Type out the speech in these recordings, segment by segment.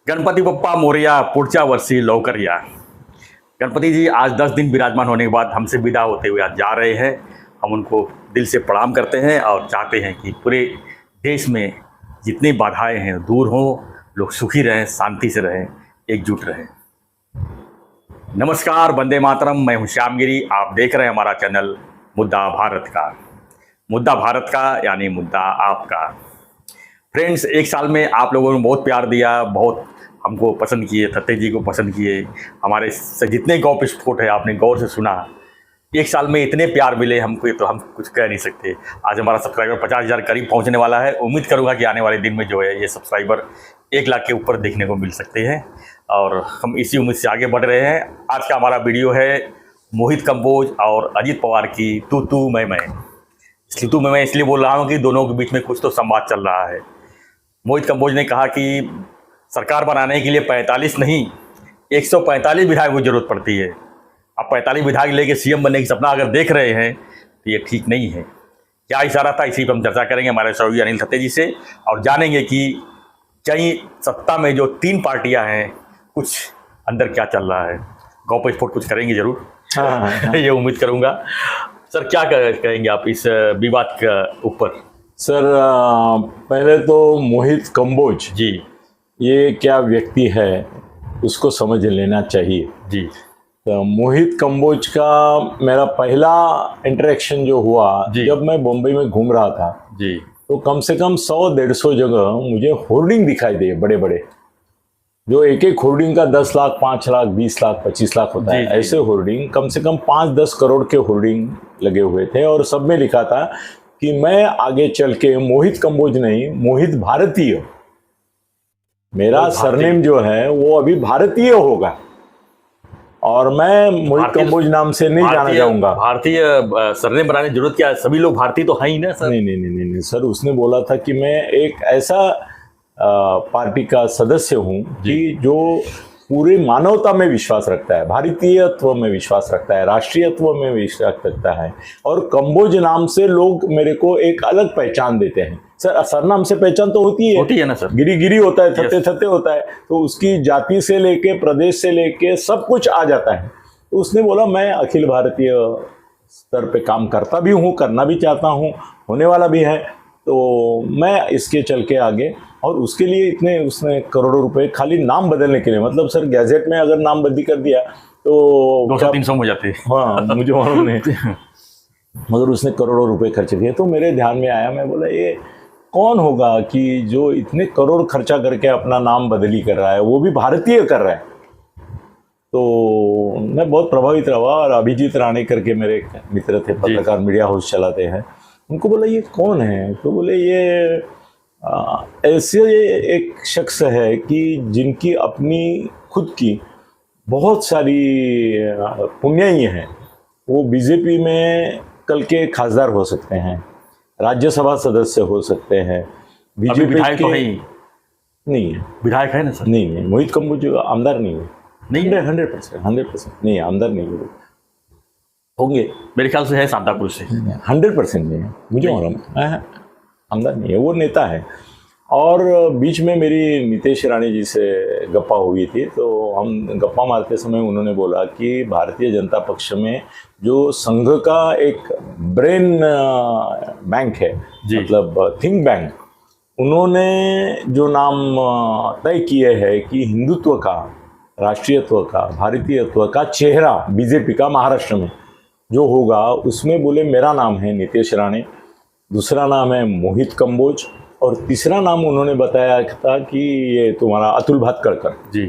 गणपति बप्पा मोरया पुढच्या वर्षी लवकर या। गणपति जी आज 10 दिन विराजमान होने के बाद हमसे विदा होते हुए आज जा रहे हैं। हम उनको दिल से प्रणाम करते हैं और चाहते हैं कि पूरे देश में जितनी बाधाएं हैं दूर हों, लोग सुखी रहें, शांति से रहें, एकजुट रहें। नमस्कार, वंदे मातरम। मैं हूं श्यामगिरी। आप देख रहे हैं हमारा चैनल मुद्दा भारत का। मुद्दा भारत का यानी मुद्दा आपका। फ्रेंड्स, एक साल में आप लोगों ने बहुत प्यार दिया, बहुत हमको पसंद किए, थत्ते जी को पसंद किए। हमारे जितने गौ विस्फोट है आपने गौर से सुना। एक साल में इतने प्यार मिले हमको, तो हम कुछ कह नहीं सकते। आज हमारा सब्सक्राइबर 50,000 करीब पहुंचने वाला है। उम्मीद करूंगा कि आने वाले दिन में जो है ये सब्सक्राइबर 1 लाख के ऊपर देखने को मिल सकते हैं और हम इसी उम्मीद से आगे बढ़ रहे हैं। आज का हमारा वीडियो है मोहित कंबोज और अजीत पवार की तू मैं। इसलिए तू मैं इसलिए बोल रहा हूँ कि दोनों के बीच में कुछ तो संवाद चल रहा है। मोहित कंबोज ने कहा कि सरकार बनाने के लिए 45 नहीं 145 विधायकों की जरूरत पड़ती है। अब 45 विधायक लेके सीएम बनने की सपना अगर देख रहे हैं तो ये ठीक नहीं है। क्या इशारा था, इसी पर हम चर्चा करेंगे हमारे सहयोगी अनिल थत्ते जी से और जानेंगे कि कहीं सत्ता में जो 3 पार्टियां हैं कुछ अंदर क्या चल रहा है। गौ पर स्फोट कुछ करेंगे जरूर। हाँ। ये उम्मीद करूंगा। सर, क्या कहेंगे आप इस विवाद के ऊपर? सर, पहले तो मोहित कंबोज जी, ये क्या व्यक्ति है उसको समझ लेना चाहिए जी। तो मोहित कंबोज का मेरा पहला इंटरेक्शन जो हुआ जब मैं बम्बई में घूम रहा था जी, तो कम से कम 100-150 जगह मुझे होर्डिंग दिखाई दे, बड़े बड़े, जो एक एक होर्डिंग का 10 लाख, 5 लाख, 20 लाख, 25 लाख होता है। ऐसे होर्डिंग कम से कम 5-10 करोड़ के होर्डिंग लगे हुए थे और सब में लिखा था कि मैं आगे चल के मोहित कंबोज नहीं, मोहित भारतीय, मेरा सरनेम जो है वो अभी भारतीय होगा और मैं मोहित कंबोज नाम से नहीं जाना जाऊंगा। भारतीय सरनेम बनाने की जरूरत क्या है? सभी लोग भारतीय तो हैं ही ना सर। नहीं सर, उसने बोला था कि मैं एक ऐसा पार्टी का सदस्य हूं कि जो पूरे मानवता में विश्वास रखता है, भारतीयत्व में विश्वास रखता है, राष्ट्रीयत्व में विश्वास रखता है और कंबोज नाम से लोग मेरे को एक अलग पहचान देते हैं। सर, सरनाम से पहचान तो होती है ना सर। गिरी होता है, थत्ते होता है, तो उसकी जाति से लेके, प्रदेश से लेके सब कुछ आ जाता है। तो उसने बोला मैं अखिल भारतीय स्तर पे काम करता भी हूँ, करना भी चाहता हूँ, होने वाला भी है, तो मैं इसके चल के आगे। और उसके लिए इतने उसने करोड़ों रुपए खाली नाम बदलने के लिए, मतलब सर गैजेट में अगर नाम बदली कर दिया तो 200-300 हो जाते। हाँ, मुझे मालूम नहीं, मगर उसने करोड़ों रुपए खर्च किए। तो मेरे ध्यान में आया, मैं बोला ये कौन होगा कि जो इतने करोड़ खर्चा करके अपना नाम बदली कर रहा है, वो भी भारतीय कर रहा है। तो मैं बहुत प्रभावित रहा और अभिजीत राणे करके मेरे मित्र थे, पत्रकार, मीडिया हाउस चलाते हैं, उनको बोला ये कौन है? तो बोले ये ऐसे एक शख्स है कि जिनकी अपनी खुद की बहुत सारी पुण्याई हैं। वो बीजेपी में कल के खासदार हो सकते हैं, राज्यसभा सदस्य हो सकते हैं, बीजेपी विधायक तो नहीं है। विधायक है ना सर? नहीं, मोहित कंबोज आमदार नहीं है। नहीं, 100% नहीं, आमदार नहीं है। होंगे मेरे ख्याल से, है शांतापुर से। 100% नहीं है, मुझे मालूम है, आमदार नहीं है, वो नेता है। और बीच में मेरी नीतीश राणे जी से गप्पा हुई थी, तो हम गप्पा मारते समय उन्होंने बोला कि भारतीय जनता पक्ष में जो संघ का एक ब्रेन बैंक है, मतलब थिंक बैंक, उन्होंने जो नाम तय किए हैं कि हिंदुत्व का, राष्ट्रीयत्व का, भारतीयत्व का चेहरा बीजेपी का महाराष्ट्र में जो होगा, उसमें बोले मेरा नाम है नीतीश राणे, दूसरा नाम है मोहित कंबोज और तीसरा नाम उन्होंने बताया था कि ये तुम्हारा अतुल भातखळकर जी।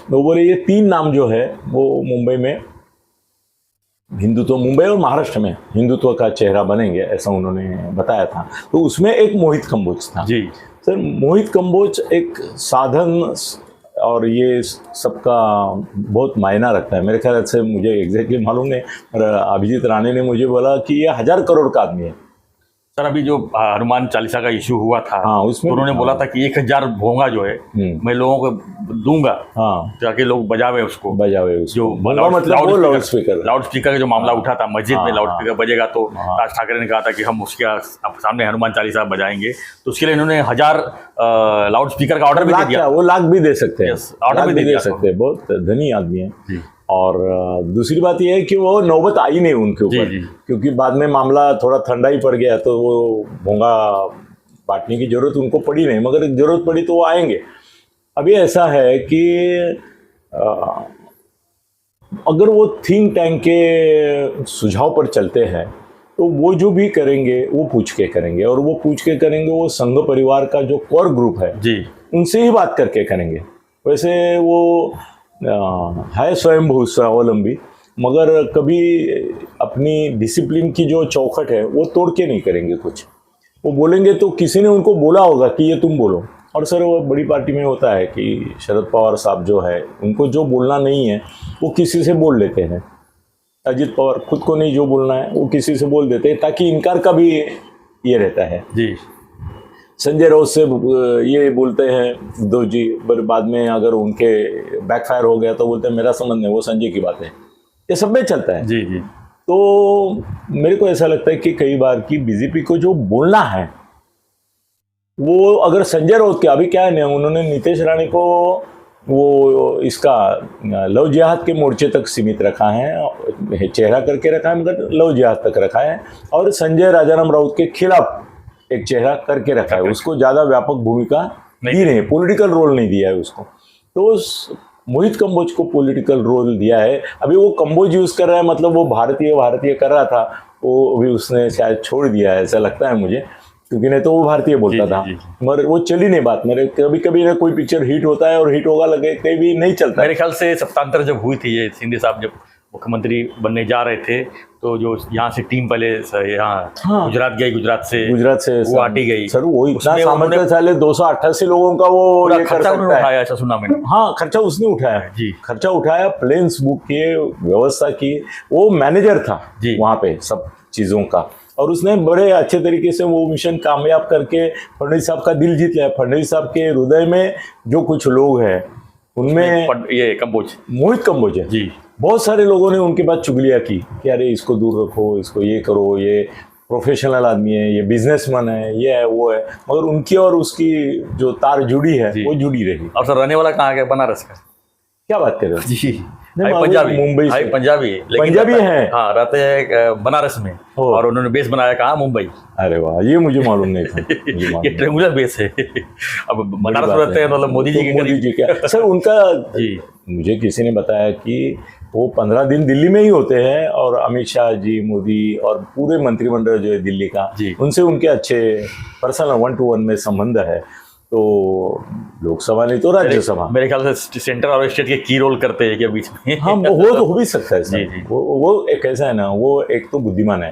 तो बोले ये 3 नाम जो है वो मुंबई में हिंदुत्व, मुंबई और महाराष्ट्र में हिंदुत्व का चेहरा बनेंगे, ऐसा उन्होंने बताया था। तो उसमें एक मोहित कंबोज था जी। सर, मोहित कंबोज एक साधन और ये सबका बहुत मायना रखता है। मेरे ख्याल से, मुझे एग्जैक्टली मालूम नहीं, पर अभिजीत राणे ने मुझे बोला कि ये 1000 करोड़ का आदमी है। सर अभी जो हनुमान चालीसा का इशू हुआ था, हाँ, उसमें उन्होंने बोला था कि 1000 भोंगा जो है मैं लोगों को दूंगा, हाँ, ताकि लोग बजावे उसको। बजावे उसको। जो मतलब वो लाउड स्पीकर का जो मामला उठा था, मस्जिद में लाउड स्पीकर बजेगा, तो राज ठाकरे ने कहा था कि हम उसके सामने हनुमान चालीसा बजाएंगे, तो उसके लिए इन्होंने 1000 लाउड स्पीकर का ऑर्डर भी दे दिया। वो लाख भी दे सकते हैं, ऑर्डर भी दे सकते हैं, बहुत धनी आदमी है। और दूसरी बात यह है कि वो नौबत आई नहीं उनके ऊपर, क्योंकि बाद में मामला थोड़ा ठंडा ही पड़ गया, तो वो भोंगा बांटने की जरूरत उनको पड़ी नहीं, मगर जरूरत पड़ी तो वो आएंगे। अभी ऐसा है कि अगर वो थिंक टैंक के सुझाव पर चलते हैं तो वो जो भी करेंगे वो पूछ के करेंगे, और वो पूछ के करेंगे वो संघ परिवार का जो कोर ग्रुप है जी, उनसे ही बात करके करेंगे। वैसे वो है स्वयंभू स्वावलंबी, मगर कभी अपनी डिसिप्लिन की जो चौखट है वो तोड़ के नहीं करेंगे कुछ। वो बोलेंगे तो किसी ने उनको बोला होगा कि ये तुम बोलो। और सर वो बड़ी पार्टी में होता है कि शरद पवार साहब जो है उनको जो बोलना नहीं है वो किसी से बोल लेते हैं। अजित पवार खुद को नहीं जो बोलना है वो किसी से बोल देते हैं, ताकि इनकार का भी ये रहता है जी। संजय राउत से ये बोलते हैं दो जी, पर बाद में अगर उनके बैकफायर हो गया तो बोलते हैं मेरा संबंध नहीं, वो संजय की बात है। ये सब में चलता है जी जी। तो मेरे को ऐसा लगता है कि कई बार कि बीजेपी को जो बोलना है वो, अगर संजय राउत के अभी क्या है ना, उन्होंने नीतीश राणे को वो इसका लव जिहाद के मोर्चे तक सीमित रखा है, चेहरा करके रखा है, मगर लव जिहाद तक रखा है, और संजय राजाराम राउत के खिलाफ एक चेहरा करके रखा है, उसको ज्यादा व्यापक भूमिका दी नहीं, पॉलिटिकल रोल नहीं दिया है उसको। तो मोहित कंबोज को पॉलिटिकल रोल दिया है। अभी वो कंबोज यूज कर रहा है, मतलब वो भारतीय कर रहा था, वो अभी उसने शायद छोड़ दिया है, ऐसा लगता है मुझे, क्योंकि नहीं तो वो भारतीय बोलता था, मगर वो चली नहीं बात। मेरे कभी कभी ना कोई पिक्चर हिट होता है और हिट होगा लगे कभी नहीं चलता। मेरे ख्याल से सत्तांतर जब हुई थी, ये शिंदे साहब जब मुख्यमंत्री बनने जा रहे थे, तो जो यहाँ से टीम पहले यहाँ गुजरात गई, गुजरात से गुवाहाटी गई सर, वो इतना सामर्थ्यशाली 288 लोगों का वो खर्चा उन्होंने उठाया, ऐसा सुना मैंने। हाँ, खर्चा उसने उठाया जी, खर्चा उठाया, प्लेन्स बुक किए, व्यवस्था की, वो मैनेजर था वहाँ पे सब चीजों का, और उसने बड़े अच्छे तरीके से वो मिशन कामयाब करके फडणवीस साहब का दिल जीत लिया। फडणवीस साहब के हृदय में जो कुछ लोग हैं उनमें ये कंबोज, मोहित कंबोज है जी। बहुत सारे लोगों ने उनके बाद चुगलियाँ की कि अरे इसको दूर रखो, इसको ये करो, ये प्रोफेशनल आदमी है, ये बिजनेसमैन है, ये है वो है, मगर उनकी और उसकी जो तार जुड़ी है वो जुड़ी रही। और सर रहने वाला कहाँ गया? बनारस का। क्या बात कर रहे हो जी? पंजाबी, मुंबई, पंजाबी है, हाँ, रहते हैं बनारस में, और उन्होंने बेस बनाया कहाँ? मुंबई। अरे वाह, ये मुझे मालूम नहीं था। ये ट्रेंगुलर बेस है। अब बनारस में रहते हैं, मतलब मोदी जी क्या सर उनका जी, मुझे किसी ने बताया कि वो 15 दिन दिल्ली में ही होते हैं, और अमित शाह जी, मोदी और पूरे मंत्रिमंडल जो है दिल्ली का, उनसे उनके अच्छे पर्सनल 1-to-1 में संबंध है। तो लोकसभा नहीं तो राज्यसभा, मेरे ख्याल से सेंटर और स्टेट के की रोल करते हैं क्या बीच में? हाँ, वो तो हो भी सकता है सर। जी। वो एक ऐसा है ना, वो एक तो बुद्धिमान है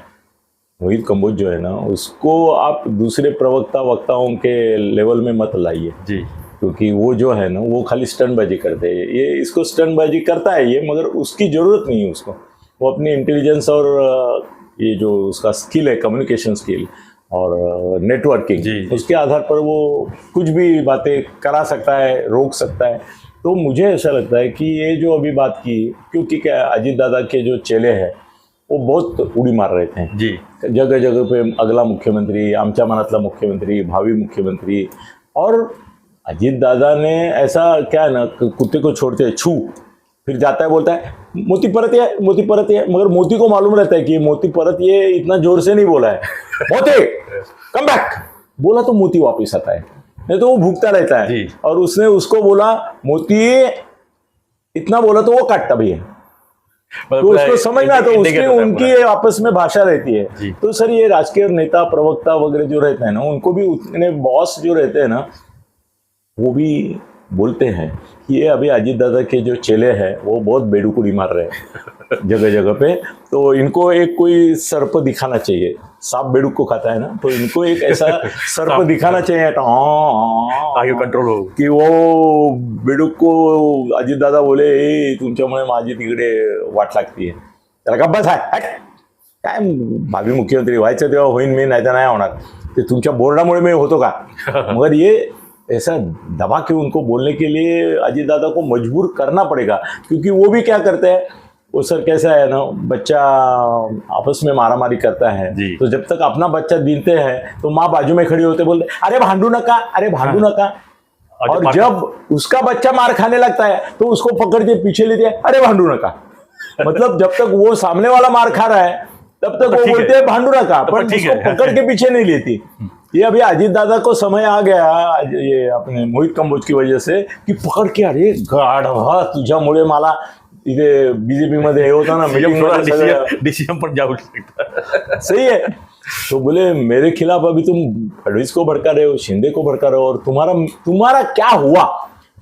मोहित कंबोज जो है ना, उसको आप दूसरे वक्ताओं के लेवल में मत लाइए जी, क्योंकि वो जो है ना वो खाली स्टंटबाजी करते हैं। ये इसको स्टंटबाजी करता है ये, मगर उसकी जरूरत नहीं है उसको। वो अपनी इंटेलिजेंस और ये जो उसका स्किल है, कम्युनिकेशन स्किल और नेटवर्किंग, उसके आधार पर वो कुछ भी बातें करा सकता है, रोक सकता है। तो मुझे ऐसा लगता है कि ये जो अभी बात की, क्योंकि क्या अजीत दादा के जो चेले हैं वो बहुत उड़ी मार रहे थे जी, जगह जगह पे अगला मुख्यमंत्री, आमच्या मनातला मुख्यमंत्री, भावी मुख्यमंत्री। और अजीत दादा ने ऐसा क्या है ना, कुत्ते को छोड़ते हैं छू, फिर जाता है बोलता है मोती परत है, मोती परत है, मगर मोती को मालूम रहता है कि मोती परत ये इतना जोर से नहीं बोला है, मोती कम बैक बोला तो मोती वापिस आता है, नहीं तो वो भूखता रहता है। और उसने उसको बोला मोती, इतना बोला तो वो काटता भी है, तो उसको समझ में आता है, उसकी उनकी आपस में भाषा रहती है। तो सर ये राजकीय नेता, प्रवक्ता वगैरह जो रहते हैं ना, उनको भी उतने बॉस जो रहते हैं ना, वो भी बोलते हैं कि ये अभी अजीत दादा के जो चेले हैं वो बहुत बेडुकुड़ी मार रहे हैं जगह जगह पे, तो इनको एक कोई सर्प दिखाना चाहिए। सांप बेडुक को खाता है ना, तो इनको एक ऐसा सर्प दिखाना चाहिए आगे कंट्रोल हो, कि वो बेडुक को अजित दादा बोले तुमच्यामुळे माझी तिकडे वाट लागती है, त्याला गप्पा काय भावी मुख्यमंत्री व्हायचं तेव्हा होईन मी, नाही तर नाही होणार, ते तुमच्या बोर्डामुळे मी होतो का? मगर ये ऐसा दबा के उनको बोलने के लिए अजीत दादा को मजबूर करना पड़ेगा, क्योंकि वो भी क्या करते हैं, वो सर कैसा है ना, बच्चा आपस में मारामारी करता है, तो जब तक अपना बच्चा दीनते हैं तो माँ बाजू में खड़ी होते बोलते अरे भांडू नका, अरे भांडू नका, और जब उसका बच्चा मार खाने लगता है तो उसको पकड़ के पीछे लेते हैं, अरे भांडू नका। मतलब जब तक वो सामने वाला मार खा रहा है तब तक वो बोलते हैं भांडू नका, पर उसको पकड़ के पीछे नहीं लेती। ये अभी अजीत दादा को समय आ गया, ये अपने मोहित कंबोज की वजह से, की पकड की अरे गाढवा तुझ्यामुळे मला इथे बीजेपी मध्ये हे होता ना, डिसीजन पण जाऊ शकता। सही है। तो बोले मेरे खिलाफ अभी तुम फडणवीस को भड़का रहे हो, शिंदे को भड़का रहे हो, और तुम्हारा क्या हुआ?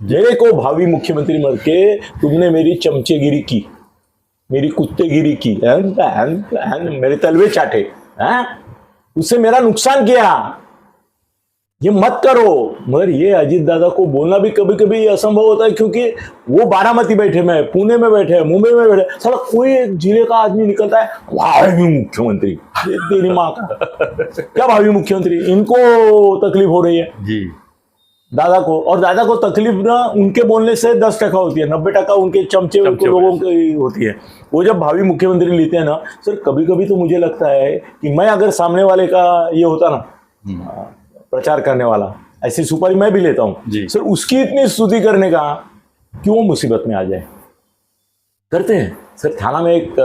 मेरे को भावी मुख्यमंत्री मर के तुमने मेरी चमचेगिरी की, मेरी कुत्तेगिरी की, मेरे तलवे चाटे, उससे मेरा नुकसान किया, ये मत करो। मगर ये अजीत दादा को बोलना भी कभी कभी असंभव होता है, क्योंकि वो बारामती बैठे में, पुणे में बैठे हैं, मुंबई में बैठे, साला कोई एक जिले का आदमी निकलता है भावी मुख्यमंत्री, तेरी माँ का क्या भावी मुख्यमंत्री, इनको तकलीफ हो रही है जी दादा को, और दादा को तकलीफ ना उनके बोलने से 10% होती है, 90% उनके चमचे लोगों की होती है। वो जब भावी मुख्यमंत्री लेते हैं ना सर, कभी कभी तो मुझे लगता है कि मैं अगर सामने वाले का ये होता ना प्रचार करने वाला, ऐसी सुपारी मैं भी लेता हूं सर, उसकी इतनी स्तुति करने का क्यों मुसीबत में आ जाए। करते हैं सर, थाना में एक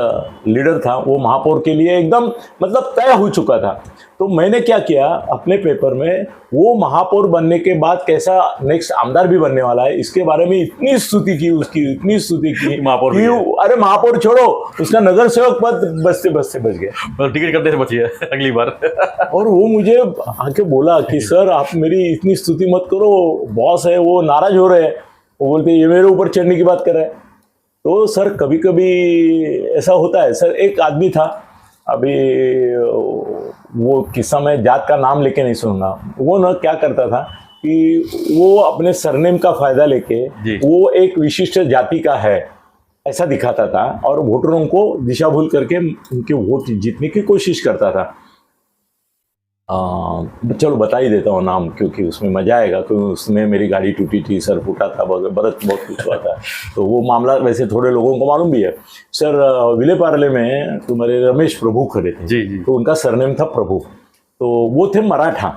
लीडर था, वो महापौर के लिए एकदम मतलब तय हो चुका था, तो मैंने क्या किया अपने पेपर में, वो महापौर बनने के बाद कैसा नेक्स्ट आमदार भी बनने वाला है, इसके बारे में इतनी स्तुति की उसकी, इतनी स्तुति की महापौर, अरे महापौर छोड़ो, उसका नगर सेवक पद बचते बचते बच गया, टिकट करने से बची है अगली बार। और वो मुझे आके बोला कि सर आप मेरी इतनी स्तुति मत करो, बॉस है वो नाराज हो रहे हैं, वो बोलते ये मेरे ऊपर चढ़ने की बात कर रहा है। तो सर कभी कभी ऐसा होता है सर। एक आदमी था, अभी वो किस्सा मैं जात का नाम लेके नहीं सुनूंगा, वो ना क्या करता था कि वो अपने सरनेम का फायदा लेके वो एक विशिष्ट जाति का है ऐसा दिखाता था, और वोटरों को दिशा भूल करके उनके वोट जीतने की कोशिश करता था। चलो बता ही देता हूँ नाम, क्योंकि उसमें मजा आएगा, क्योंकि उसमें मेरी गाड़ी टूटी थी, सर फूटा था, बहुत कुछ हुआ था। तो वो मामला वैसे थोड़े लोगों को मालूम भी है। सर विले पार्ले में तुम्हारे रमेश प्रभु खड़े थे जी। तो उनका सरनेम था प्रभु, तो वो थे मराठा,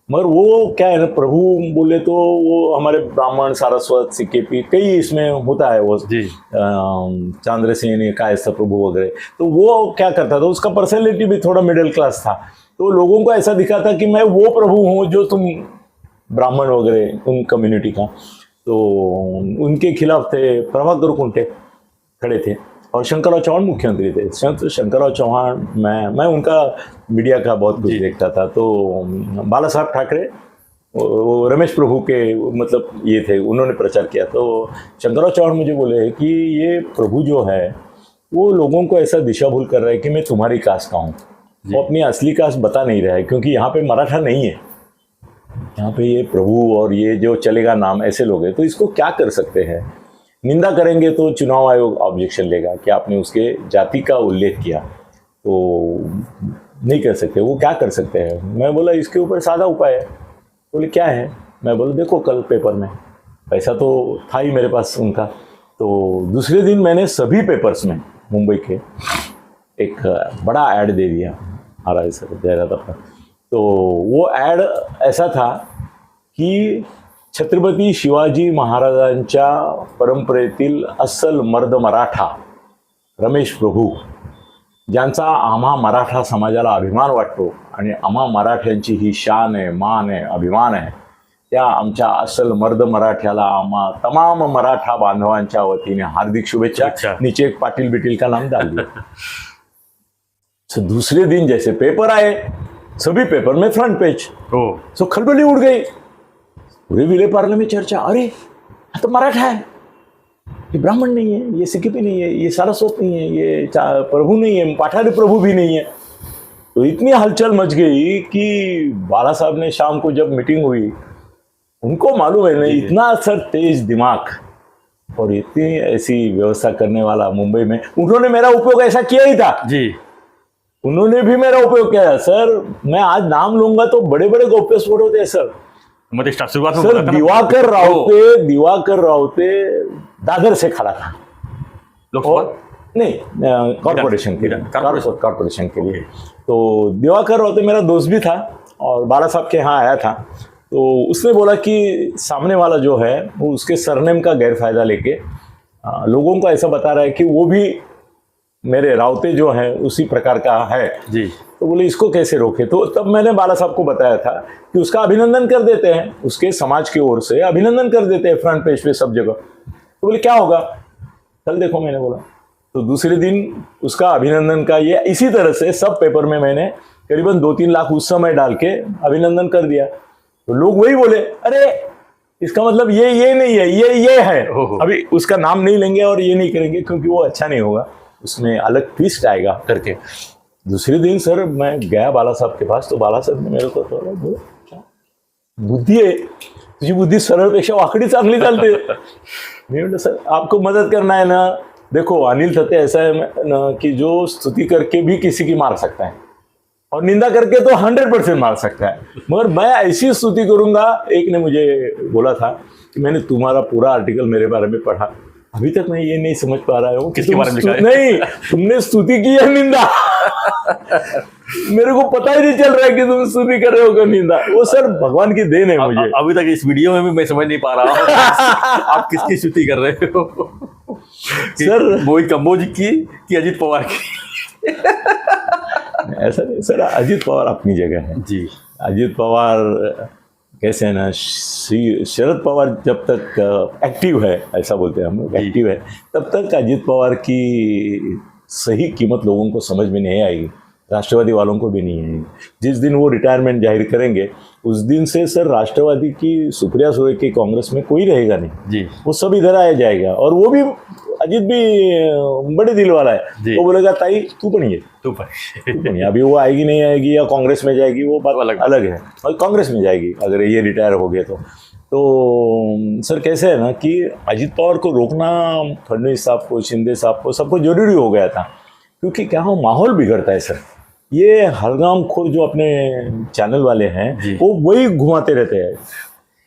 मगर वो क्या है ना, प्रभु बोले तो वो हमारे ब्राह्मण, सारस्वत, सीकेपी कई इसमें होता है वो जी, चांद्रसेन का ऐसा प्रभु वगैरह। तो वो क्या करता था, उसका पर्सनैलिटी भी थोड़ा मिडिल क्लास था, तो लोगों को ऐसा दिखा था कि मैं वो प्रभु हूँ जो तुम ब्राह्मण वगैरह उन कम्युनिटी का। तो उनके खिलाफ थे प्रभाकर कुंटे खड़े थे, और शंकरराव चौहान मुख्यमंत्री थे। शंकरराव चौहान, मैं उनका मीडिया का बहुत कुछ देखता था। तो बाला साहब ठाकरे वो रमेश प्रभु के मतलब ये थे, उन्होंने प्रचार किया। तो शंकरराव चौहान मुझे बोले कि ये प्रभु जो है वो लोगों को ऐसा दिशा भूल कर रहा है कि मैं तुम्हारी कास्ट का हूँ, वो अपनी असली कास्ट बता नहीं रहा है, क्योंकि यहाँ पे मराठा नहीं है, यहाँ पे ये प्रभु और ये जो चलेगा नाम ऐसे लोग हैं। तो इसको क्या कर सकते हैं, निंदा करेंगे तो चुनाव आयोग ऑब्जेक्शन लेगा कि आपने उसके जाति का उल्लेख किया, तो नहीं कर सकते। वो क्या कर सकते हैं? मैं बोला इसके ऊपर सादा उपाय है। बोले क्या है? मैं बोला देखो कल पेपर में, पैसा तो था ही मेरे पास उनका। तो दूसरे दिन मैंने सभी पेपर्स में मुंबई के एक बड़ा ऐड दे दिया महाराज सर जयरात अपना। तो वो ऐड ऐसा था की छत्रपती शिवाजी महाराजांच्या परंपरेतील अस्सल मर्द मराठा रमेश प्रभू, ज्यांचा आम्हा मराठा समाजाला अभिमान वाटतो आणि आम्हा मराठ्यांची ही शान आहे, मान आहे, अभिमान आहे, त्या आमच्या अस्सल मर्द मराठ्याला आम्हा तमाम मराठा बांधवांच्या वतीने हार्दिक शुभेच्छा। नीचे एक पाटिल बिटिल का नाम डाल दिया। तो दूसरे दिन जैसे पेपर आए, सभी पेपर में फ्रंट पेज, तो खलबली उड़ गई, पूरे विले पार्ले में चर्चा, अरे तो मराठा है, ये ब्राह्मण नहीं है, ये सिक्किपी नहीं है, ये सारस्वत नहीं है, ये प्रभु नहीं है, पाठारी प्रभु भी नहीं है। तो इतनी हलचल मच गई कि बाला साहब ने शाम को जब मीटिंग हुई, उनको मालूम है ना इतना सर तेज दिमाग और इतनी ऐसी व्यवस्था करने वाला मुंबई में, उन्होंने मेरा उपयोग ऐसा किया ही था जी। उन्होंने भी मेरा उपयोग किया सर। मैं आज नाम लूंगा तो बड़े बड़े गौप्य स्फोट होते हैं सर। मतलब शुरुआत में सर बोला था ना, दिवाकर रावते दादर से खड़ा था लोकसभा नहीं कॉर्पोरेशन के लिए, कॉर्पोरेशन। कॉर्पोरेशन के लिए। तो दिवाकर रावते मेरा दोस्त भी था और बाला साहब के यहाँ आया था। तो उसने बोला कि सामने वाला जो है वो उसके सरनेम का गैरफायदा लेके लोगों को ऐसा बता रहा है कि वो भी मेरे रावते जो है उसी प्रकार का है जी। तो बोले इसको कैसे रोके। तो तब मैंने बाला साहब को बताया था कि उसका अभिनंदन कर देते हैं, उसके समाज की ओर से अभिनंदन कर देते हैं फ्रंट पेज पे सब जगह। तो बोले क्या होगा, कल देखो। मैंने बोला तो दूसरे दिन उसका अभिनंदन का ये इसी तरह से सब पेपर में मैंने करीबन 2-3 लाख उस समय डाल के अभिनंदन कर दिया। तो लोग वही बोले अरे इसका मतलब ये नहीं है, ये है। अभी उसका नाम नहीं लेंगे और ये नहीं करेंगे क्योंकि वो अच्छा नहीं होगा, उसमें अलग ट्विस्ट आएगा करके। दूसरे दिन सर मैं गया बाला साहब के पास, तो बाला साहब ने मेरे को थोड़ा बोला बुद्धी आहे तुझी, बुद्धी सरळपेक्षा वाकडी चांगली चालते। मी म्हटलं सर आपको मदद करना है ना, देखो अनिल थत्ते ऐसा है ना कि जो स्तुति करके भी किसी की मार सकता है और निंदा करके तो 100% मार सकता है, मगर मैं ऐसी स्तुति करूंगा। एक ने मुझे बोला था कि मैंने तुम्हारा पूरा आर्टिकल मेरे बारे में पढ़ा, अभी तक मैं ये नहीं समझ पा रहा हूँ किसके बारे में लिखा है? नहीं तुमने स्तुति की है निंदा मेरे को पता ही नहीं चल रहा है कि तुम स्तुति कर रहे हो कि निंदा। वो सर भगवान की देन है मुझे। अभी तक इस वीडियो में भी मैं समझ नहीं पा रहा हूँ आप किसकी स्तुति कर रहे हो सर मोहित कंबोज की कि अजीत पवार की? ऐसा नहीं सर, अजीत पवार अपनी जगह है जी। अजीत पवार कैसे है ना, शरद पवार जब तक एक्टिव है, ऐसा बोलते हैं हम लोग, एक्टिव है, तब तक अजीत पवार की सही कीमत लोगों को समझ में नहीं आएगी, राष्ट्रवादी वालों को भी नहीं आएगी। जिस दिन वो रिटायरमेंट जाहिर करेंगे उस दिन से सर राष्ट्रवादी की सुप्रिया सुळे की कांग्रेस में कोई रहेगा नहीं जी। वो सब इधर आया जाएगा। और वो भी अजीत भी बड़े दिल वाला है, वो बोलेगा ताई तू पण ये, तू पण ये। अभी वो आएगी नहीं आएगी या कांग्रेस में जाएगी वो बात अलग है, और कांग्रेस में जाएगी अगर ये रिटायर हो गए तो सर कैसे है ना कि अजीत पवार को रोकना फडणवीस साहब को, शिंदे साहब को, सबको जरूरी हो गया था, क्योंकि क्या हो माहौल बिगड़ता है सर। ये हरगाम खोर जो अपने चॅनल वाले हैं वो वही घुमाते रहते हैं।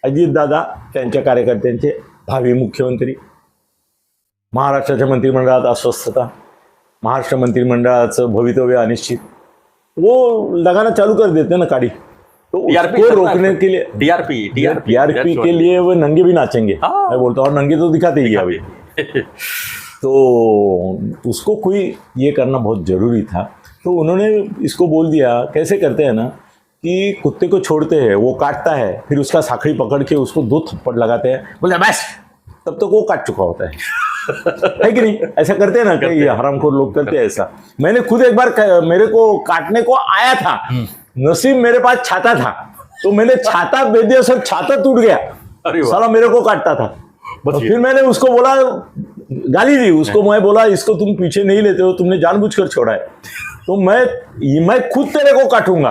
अजित दादा त्यांच्या कार्यकर्त्यांचे भावी मुख्यमंत्री, महाराष्ट्राच्या मंत्रिमंडळात अस्वस्थता, महाराष्ट्र मंत्रिमंडळाचं भवितव्य अनिश्चित, वो लगाना चालू कर देते ना गाड़ी। तो उसको रोकने के लिए टीआरपी के लिए वो नंगे भी नाचेंगे, मैं बोलता हूँ, और नंगे तो दिखाते ही अभी। तो उसको कोई ये करना बहुत ज़रूरी था, तो उन्होंने इसको बोल दिया। कैसे करते हैं ना कि कुत्ते को छोड़ते हैं, वो काटता है, फिर उसका साखड़ी पकड़ के उसको 2 थप्पड़ लगाते हैं, बोलते बस, तब तक वो काट चुका होता है कि नहीं? ऐसा करते हैं ना कई हरामखोर लोग, करते हैं ऐसा। मैंने खुद एक बार, मेरे को काटने को आया था, नसीब मेरे पास छाता था, तो मैंने छाता भेज दिया सर, छाता टूट गया, साला मेरे को काटता था। तो फिर मैंने उसको बोला, गाली दी उसको, मैं बोला इसको तुम पीछे नहीं लेते हो, तुमने जानबूझकर छोड़ा है, तो मैं खुद तेरे को काटूंगा।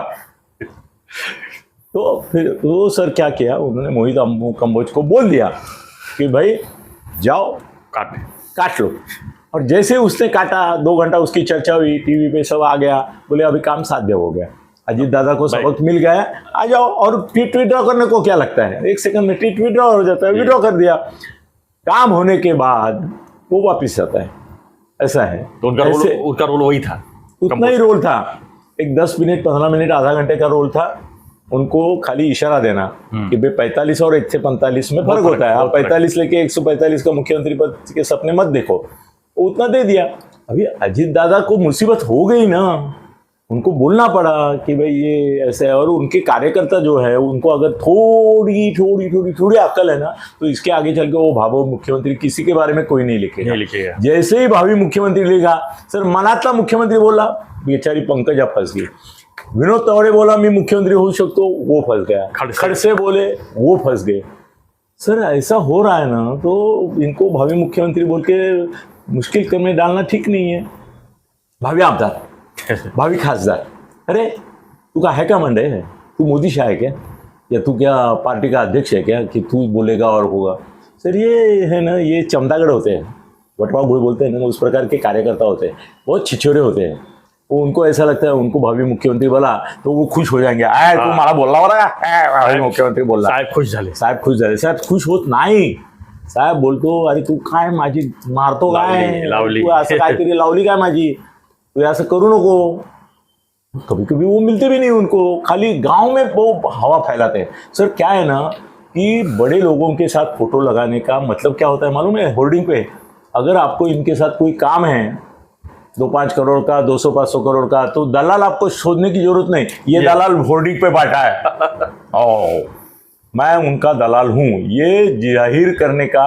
तो फिर वो सर क्या किया, उन्होंने मोहित कंबोज को बोल दिया कि भाई जाओ काट लो। और जैसे उसने काटा, 2 घंटा उसकी चर्चा हुई, टीवी पे सब आ गया, बोले अभी काम साध्य हो गया, अजीत दादा को सबक मिल गया, आ जाओ। और ट्वीट विड्रॉ करने को क्या लगता है, 1 सेकंड में ट्वीट विड्रॉ हो जाता है, विड्रॉ कर दिया, काम होने के बाद वो वापिस जाता है, ऐसा है। तो उनका रोल वही था, उतना ही रोल था, एक 10 मिनट 15 मिनट आधा घंटे का रोल था। उनको खाली इशारा देना कि भाई 45 और 1 से 45 में फर्क होता है, आप 45 लेके 145 का मुख्यमंत्री पद के सपने मत देखो, उतना दे दिया। अभी अजीत दादा को मुसीबत हो गई ना, उनको बोलना पड़ा कि भाई ये ऐसे है। और उनके कार्यकर्ता जो है, उनको अगर थोड़ी अक्ल है ना, तो इसके आगे चल के वो भावी मुख्यमंत्री किसी के बारे में कोई नहीं लिखेगा। जैसे ही भावी मुख्यमंत्री लिखा, सर मनातला मुख्यमंत्री बोला, बेचारी पंकजा फंस गई। विनोद तावडे बोला मैं मुख्यमंत्री हो सकतो, वो फंस गया। खड़से बोले, वो फंस गए। सर ऐसा हो रहा है ना, तो इनको भावी मुख्यमंत्री बोल के मुश्किल में डालना ठीक नहीं है। भावी आमदार, भावी खासदार, अरे तू का है क्या मंडे है, तू मोदी शाह है क्या, या तू क्या पार्टी का अध्यक्ष है क्या कि तू बोलेगा और होगा। सर ये है ना, ये चमदागड़ होते हैं, वटवा गुड़ बोलते हैं ना, उस प्रकार के कार्यकर्ता होते हैं, बहुत छिछोरे होते हैं। वो उनको ऐसा लगता है, उनको भावी मुख्यमंत्री बोला तो वो खुश हो जाएंगे, आय तू मला बोलला बरं का, भावी मुख्यमंत्री बोलला, साहेब खुश झाले. साहेब खुश झाले. साहेब खुश होत नाही. साहेब बोलतो अरे तू काय माझी मारतो काय, लावली. तू असं काहीतरी लावली काय माझी, तू ऐसा करू नको. कभी कभी वो मिलते भी नहीं उनको, खाली गांव में वो हवा फैलाते हैं. सर क्या है ना कि बड़े लोगों के साथ फोटो लगाने का मतलब क्या होता है मालूम है, होर्डिंग पे अगर आपको इनके साथ कोई काम है 2-5 करोड़ का, 200-500 करोड़ का, तो दलाल आपको शोधने की जरूरत नहीं, ये दलाल होर्डिंग पे बैठा है. ओ मैं उनका दलाल हूँ, ये जाहिर करने का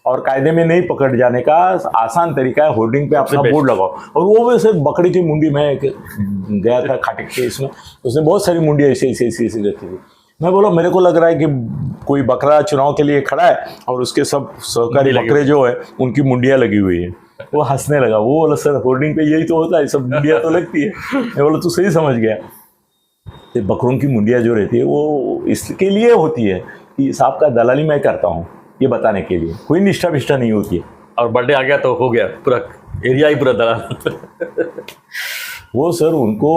और कायदे में नहीं पकड़ जाने का आसान तरीका है, होर्डिंग पे अपना बोर्ड लगाओ. और वो वैसे बकरी की मुंडी, मैं गया था खाटिक के इसमें, उसने बहुत सारी मुंडी ऐसी रखी थी. मैं बोला मेरे को लग रहा है कि कोई बकरा चुनाव के लिए खड़ा है और उसके सब सहकारी बकरे जो है उनकी मुंडियाँ लगी हुई है. वो हंसने लगा. वो बोला सर होर्डिंग पे यही तो होता है, सब मुंडियाँ तो लगती है. मैं बोला तू सही समझ गया. तो बकरों की मुंडियाँ जो रहती है वो इसके लिए होती है कि साहब का दलाली मैं करता हूँ, ये बताने के लिए, कोई निष्ठा विष्ठा नहीं होती है. और बर्थडे आ गया तो हो गया, पूरा एरिया ही पूरा दलाल. वो सर उनको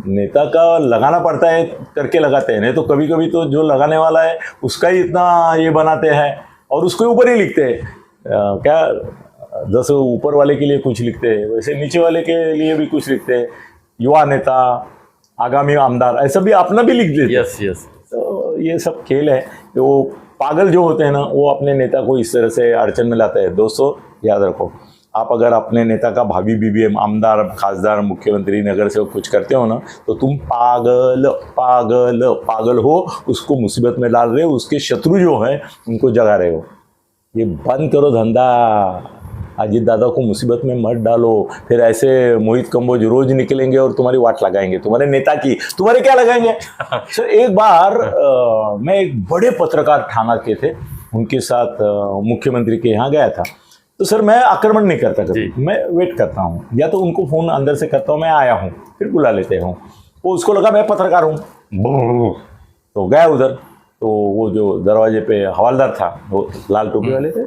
नेता का लगाना पड़ता है करके लगाते हैं, नहीं तो कभी कभी तो जो लगाने वाला है उसका ही इतना ये बनाते हैं और उसके ऊपर ही लिखते हैं. क्या जैसे ऊपर वाले के लिए कुछ लिखते हैं वैसे नीचे वाले के लिए भी कुछ लिखते हैं. युवा नेता, आगामी आमदार, ऐसा भी अपना भी लिख देते. Yes yes. तो ये सब खेल है. वो पागल जो होते हैं ना वो अपने नेता को इस तरह से अड़चन में लाते हैं. दोस्तों याद रखो, आप अगर अपने नेता का भावी बीबीएम, आमदार, खासदार, मुख्यमंत्री, नगर सेवक कुछ करते हो ना तो तुम पागल पागल पागल हो. उसको मुसीबत में डाल रहे हो, उसके शत्रु जो है उनको जगा रहे हो. ये बंद करो धंधा. अजीत दादा को मुसीबत में मत डालो. फिर ऐसे मोहित कंबोज रोज निकलेंगे और तुम्हारी वाट लगाएंगे, तुम्हारे नेता की. तुम्हारे क्या लगाएंगे. सर एक बार मैं एक बड़े पत्रकार ठाणा के थे, उनके साथ मुख्यमंत्री के यहाँ गया था. तो सर मैं आक्रमण नहीं करता कभी, मैं वेट करता हूँ, या तो उनको फ़ोन अंदर से करता हूँ मैं आया हूँ, फिर बुला लेते हूँ. वो उसको लगा मैं पत्रकार हूँ, तो गया उधर. तो वो जो दरवाजे पे हवालदार था, वो लाल टोपी वाले थे,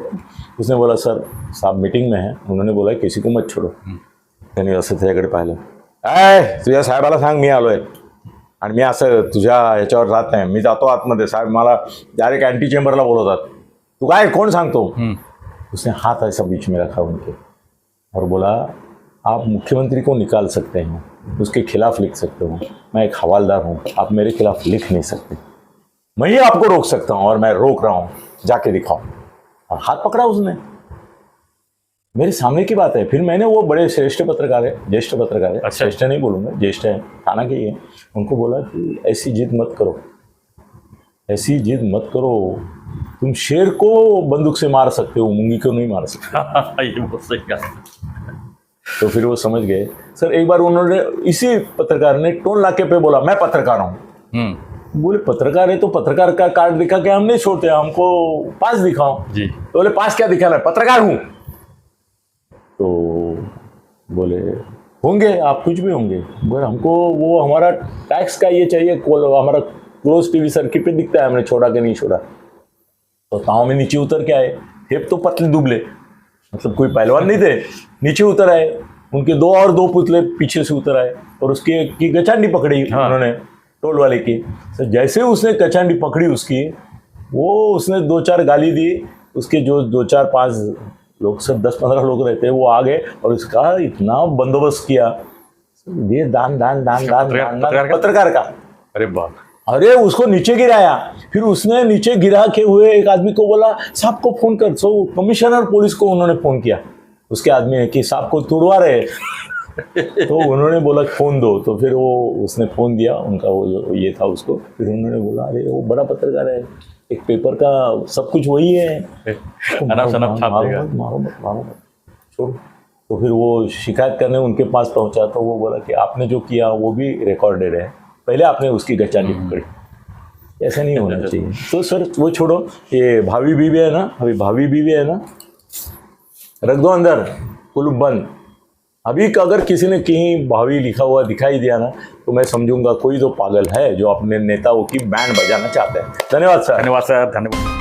उसने बोला सर साहब मीटिंग में है. उन्होंने बोला किसी को मत छोड़ो. त्यांनी असं त्याच्याकडे पाहिलं. तुझ्या साहेबाला सांग मी आलो आहे आणि मी असं तुझ्या ह्याच्यावर राहत नाही, मी जातो आतमध्ये. साहेब मला डायरेक्ट अँटी चेंबरला बोलवतात. तू काय कोण सांगतो. उसने हाथ ऐसा बीच में रखा उनके और बोला आप मुख्यमंत्री को निकाल सकते हैं, उसके खिलाफ लिख सकते हो, मैं एक हवालदार हूँ, आप मेरे खिलाफ लिख नहीं सकते. मैं ही आपको रोक सकता हूँ और मैं रोक रहा हूँ, जाके दिखाओ. और हाथ पकड़ा उसने. मेरे सामने की बात है. फिर मैंने वो बड़े श्रेष्ठ पत्रकार है, ज्येष्ठ पत्रकार है, अच्छा, श्रेष्ठ नहीं बोलूँगा, ज्येष्ठ है, थाना के ही है, उनको बोला कि ऐसी जिद मत करो, ऐसी जिद मत करो. तुम शेर को बंदूक से मार सकते हो, मुंगी को नहीं मार सकते. ये बहुत सही कहा. तो फिर वो समझ गए. सर एक बार उन्होंने, इसी पत्रकार ने टोल नाके पे बोला मैं पत्रकार हूँ. बोले पत्रकार है तो पत्रकार का कार्ड दिखा के हम नहीं छोड़ते, हमको पास दिखाओ. जी. तो बोले पास क्या दिखाना है, पत्रकार हूँ. तो बोले होंगे आप कुछ भी होंगे. बोले हमको वो हमारा टैक्स का ये चाहिए, हमारा क्लोज टीवी सर्किट पे दिखता है, हमने छोड़ा कि नहीं छोड़ा. तो ताव में नीचे उतर के आए. हेप तो पतले दुबले, मतलब कोई पहलवान नहीं थे. नीचे उतर आए, उनके दो पुतले पीछे से उतर आए और उसके की गचांडी पकड़ी उन्होंने टोल वाले की. तो जैसे उसने कचांडी पकड़ी उसकी, वो उसने 2-4 गाली दी. उसके जो 2-4-5 लोग, सब 10-15 लोग रहते हैं, वो आ गए और उसका इतना बंदोबस्त किया. ये दान पत्रकार का. अरे बाप. अरे उसको नीचे गिराया. फिर उसने नीचे गिरा के हुए एक आदमी को बोला साहब को फोन कर. सो कमिश्नर पुलिस को उन्होंने फोन किया उसके आदमी ने कि साहब को तुड़वा रहे. तो उन्होंने बोला फोन दो. तो फिर वो उसने फोन दिया, उनका वो ये था उसको. फिर उन्होंने बोला अरे वो बड़ा पत्रकार है, एक पेपर का सब कुछ वही है, मारो छोड़ो. तो फिर वो शिकायत करने उनके पास पहुंचा. तो वो बोला कि आपने जो किया वो भी रिकॉर्डेड है, पहले आपने उसकी गचांडी पकड़ी. ऐसा नहीं होना चाहिए. तो सर वो छोड़ो, ये भावी बीवी है ना, अभी भावी बीवी है ना, रख दो अंदर, कुलूप बंद. अभी अगर किसी ने कहीं भावी लिखा हुआ दिखाई दिया ना तो मैं समझूंगा कोई तो पागल है जो अपने नेताओं की बैंड बजाना चाहते हैं. धन्यवाद सर. धन्यवाद सर. धन्यवाद.